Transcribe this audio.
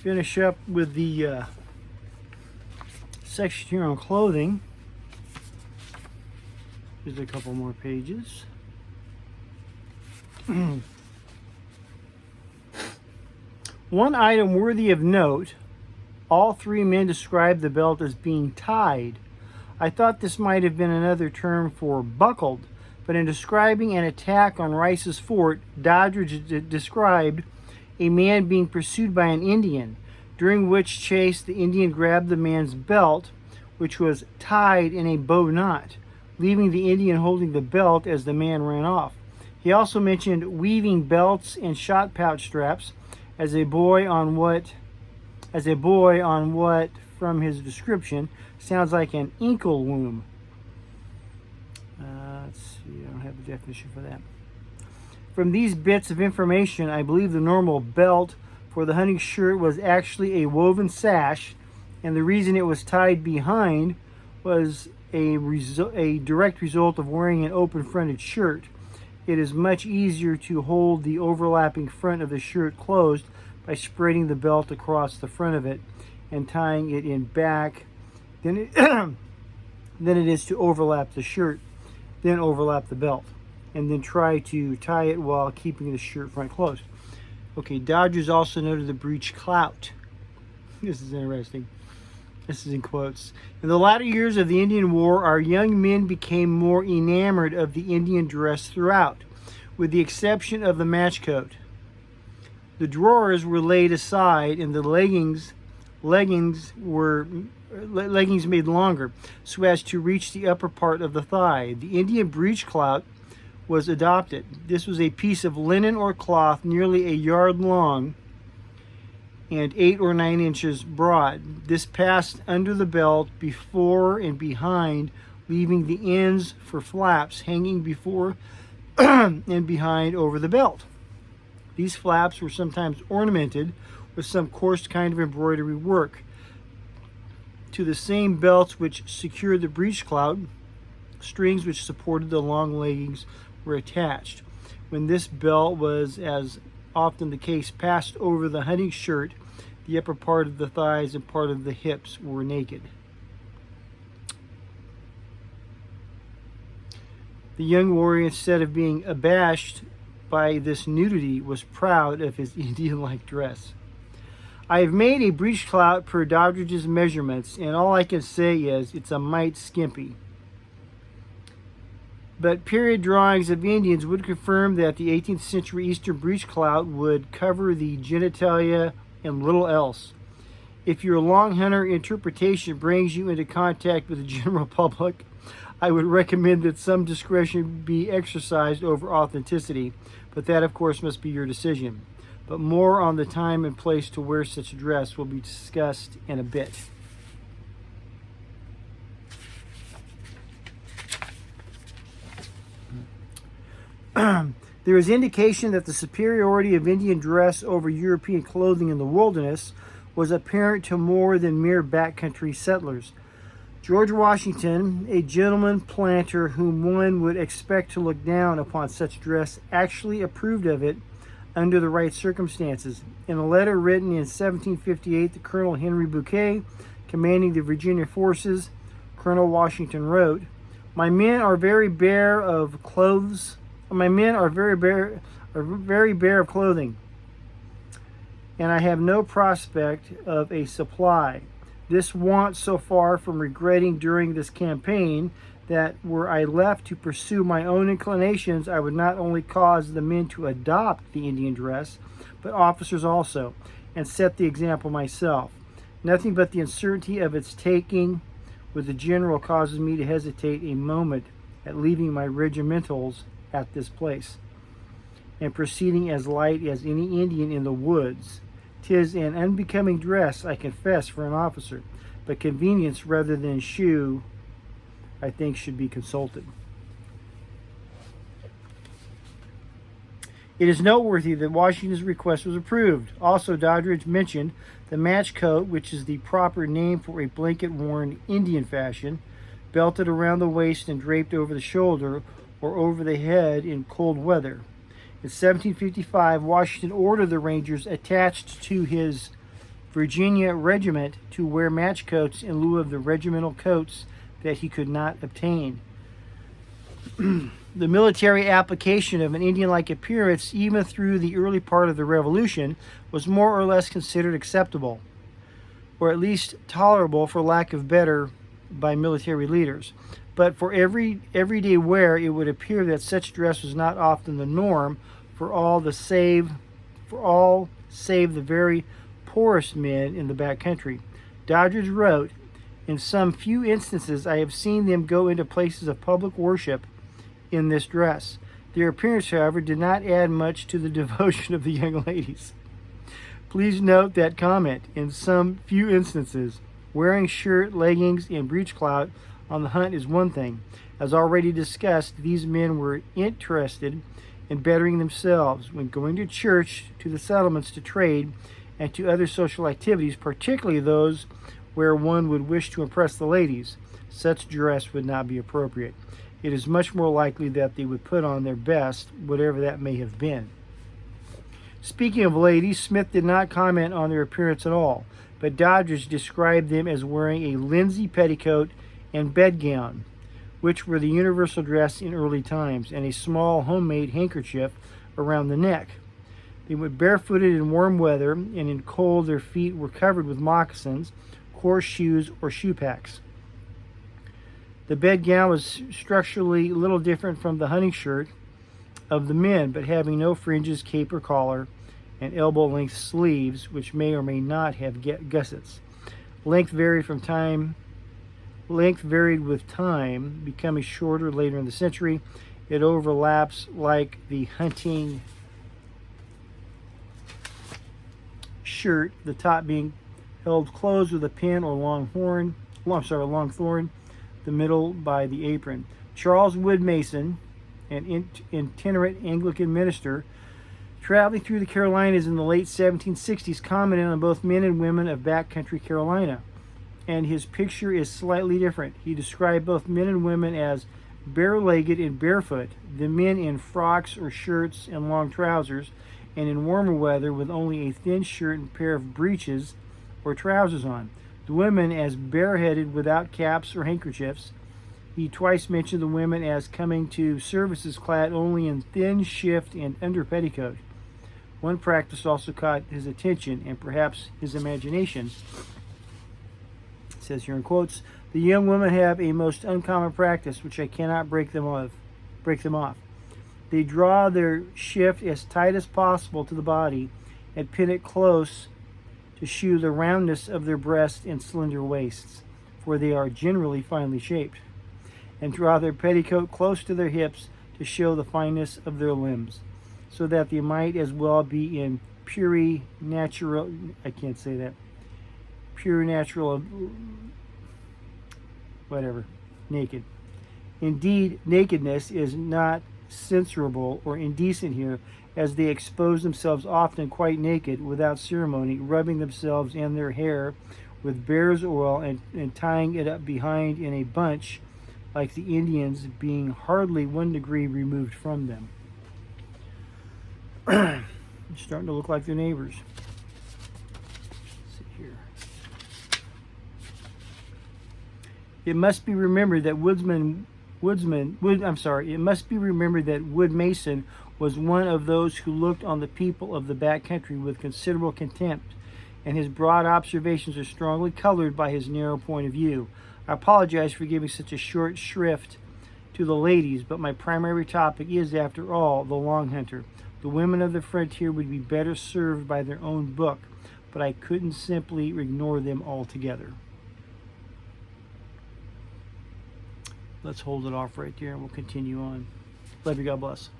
finish up with the section here on clothing. Here's a couple more pages. One item worthy of note, all three men described the belt as being tied. I thought this might have been another term for buckled, but in describing an attack on Rice's fort, Doddridge described a man being pursued by an Indian, during which chase the Indian grabbed the man's belt, which was tied in a bow knot, leaving the Indian holding the belt as the man ran off. He also mentioned weaving belts and shot pouch straps as a boy on what, from his description, sounds like an inkle loom. Let's see, I don't have the definition for that. From these bits of information, I believe the normal belt for the hunting shirt was actually a woven sash, and the reason it was tied behind was a direct result of wearing an open-fronted shirt. It is much easier to hold the overlapping front of the shirt closed by spreading the belt across the front of it and tying it in back than it is to overlap the shirt, then overlap the belt, and then try to tie it while keeping the shirt front closed. Okay, Dodgers also noted the breech clout. This is interesting. This is in quotes. In the latter years of the Indian War, our young men became more enamored of the Indian dress throughout, with the exception of the match coat. The drawers were laid aside and the leggings made longer so as to reach the upper part of the thigh. The Indian breech clout was adopted. This was a piece of linen or cloth nearly a yard long and 8 or 9 inches broad. This passed under the belt before and behind, leaving the ends for flaps hanging before and behind over the belt. These flaps were sometimes ornamented with some coarse kind of embroidery work. To the same belts which secured the breech clout, strings which supported the long leggings were attached. When this belt was, as often the case, passed over the hunting shirt, the upper part of the thighs and part of the hips were naked. The young warrior, instead of being abashed by this nudity, was proud of his Indian-like dress. I have made a breech clout per Doddridge's measurements, and all I can say is it's a mite skimpy. But period drawings of Indians would confirm that the 18th century Eastern breech clout would cover the genitalia and little else. If your Longhunter interpretation brings you into contact with the general public, I would recommend that some discretion be exercised over authenticity, but that of course must be your decision. But more on the time and place to wear such a dress will be discussed in a bit. There is indication that the superiority of Indian dress over European clothing in the wilderness was apparent to more than mere backcountry settlers. George Washington, a gentleman planter whom one would expect to look down upon such dress, actually approved of it under the right circumstances. In a letter written in 1758 to Colonel Henry Bouquet, commanding the Virginia forces, Colonel Washington wrote, My men are very bare of clothes. My men are very bare of clothing, and I have no prospect of a supply. This want so far from regretting during this campaign that were I left to pursue my own inclinations, I would not only cause the men to adopt the Indian dress, but officers also, and set the example myself. Nothing but the uncertainty of its taking with the general causes me to hesitate a moment at leaving my regimentals at this place, and proceeding as light as any Indian in the woods. 'Tis an unbecoming dress, I confess, for an officer, but convenience rather than shoe, I think, should be consulted. It is noteworthy that Washington's request was approved. Also, Doddridge mentioned the match coat, which is the proper name for a blanket worn Indian fashion, belted around the waist and draped over the shoulder or over the head in cold weather. In 1755, Washington ordered the Rangers attached to his Virginia regiment to wear match coats in lieu of the regimental coats that he could not obtain. The military application of an Indian-like appearance, even through the early part of the Revolution, was more or less considered acceptable, or at least tolerable for lack of better, by military leaders. But for everyday wear, it would appear that such dress was not often the norm for all save the very poorest men in the back country. Doddridge wrote, "In some few instances, I have seen them go into places of public worship in this dress. Their appearance, however, did not add much to the devotion of the young ladies." Please note that comment, "in some few instances." Wearing shirt, leggings, and breechclout on the hunt is one thing. As already discussed, these men were interested in bettering themselves when going to church, to the settlements to trade, and to other social activities, particularly those where one would wish to impress the ladies. Such dress would not be appropriate. It is much more likely that they would put on their best, whatever that may have been. Speaking of ladies, Smith did not comment on their appearance at all, but Doddridge described them as wearing a linsey petticoat and bedgown, which were the universal dress in early times, and a small homemade handkerchief around the neck. They went barefooted in warm weather, and in cold their feet were covered with moccasins, coarse shoes, or shoe packs. The bedgown was structurally a little different from the hunting shirt of the men, but having no fringes, cape, or collar, and elbow-length sleeves, which may or may not have gussets. Length varied with time, becoming shorter later in the century. It overlaps like the hunting shirt, the top being held closed with a pin or long thorn, the middle by the apron. Charles Wood Mason, an itinerant Anglican minister, traveling through the Carolinas in the late 1760s, commented on both men and women of backcountry Carolina, and his picture is slightly different. He described both men and women as bare-legged and barefoot, the men in frocks or shirts and long trousers, and in warmer weather with only a thin shirt and pair of breeches or trousers on. The women as bareheaded without caps or handkerchiefs. He twice mentioned the women as coming to services clad only in thin shift and under petticoat. One practice also caught his attention and perhaps his imagination. It says here in quotes, "The young women have a most uncommon practice, which I cannot break them off. They draw their shift as tight as possible to the body and pin it close to shew the roundness of their breasts and slender waists, for they are generally finely shaped, and draw their petticoat close to their hips to show the fineness of their limbs, so that they might as well be in pure natural, naked. Indeed, nakedness is not censurable or indecent here, as they expose themselves often quite naked, without ceremony, rubbing themselves and their hair with bear's oil and tying it up behind in a bunch, like the Indians, being hardly 1 degree removed from them." Starting to look like their neighbors. Let's see here. It must be remembered that Wood Mason was one of those who looked on the people of the back country with considerable contempt, and his broad observations are strongly colored by his narrow point of view. I apologize for giving such a short shrift to the ladies, but my primary topic is, after all, the Longhunter. The women of the frontier would be better served by their own book, but I couldn't simply ignore them altogether. Let's hold it off right there and we'll continue on. Love you. God bless.